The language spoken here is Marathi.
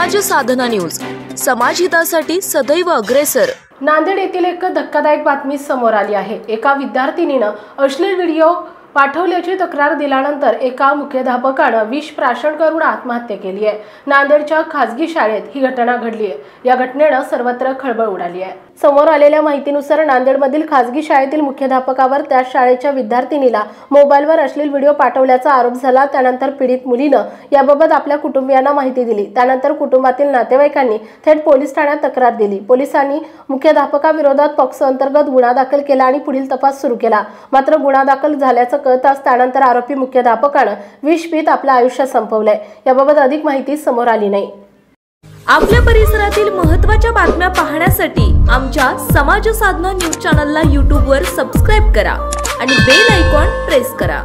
समाज साधना न्यूज, समाजहितासाठी सदैव अग्रेसर। नांदेड येथील एक धक्कादायक बातमी समोर आली आहे। एका विद्यार्थिनीने अश्लील व्हिडिओ पाठवल्याची तक्रार दिल्यानंतर एका मुख्याध्यापकाने विष प्राशन करून आत्महत्या केली आहे। नांदेडच्या खासगी शाळेत ही घटना घडली आहे। या घटनेने सर्वत्र खळबळ उडाली आहे। समोर आलेल्या माहितीनुसार नांदेडमधील खासगी शाळेतील मुख्याध्यापकावर त्या शाळेच्या विद्यार्थिनीला मोबाईलवर अश्लील व्हिडिओ पाठवल्याचा आरोप झाला। त्यानंतर पीडित मुलीने याबाबत आपल्या कुटुंबियांना माहिती दिली। त्यानंतर कुटुंबातील नातेवाईकांनी थेट पोलीस ठाण्यात तक्रार दिली। पोलिसांनी मुख्याध्यापकाविरोधात पॉक्सो अंतर्गत गुन्हा दाखल केला आणि पुढील तपास सुरू केला। मात्र गुन्हा दाखल झाल्याचं कळताच त्यानंतर आरोपी मुख्याध्यापकाने विष पीत आपलं आयुष्य संपवलंय। याबाबत अधिक माहिती समोर आली नाही। आपल्या परिसरातील महत्त्वाच्या बातम्या पाहण्यासाठी आमच्या समाज साधना न्यूज चॅनलला YouTube वर सबस्क्राइब करा आणि बेल आयकॉन प्रेस करा।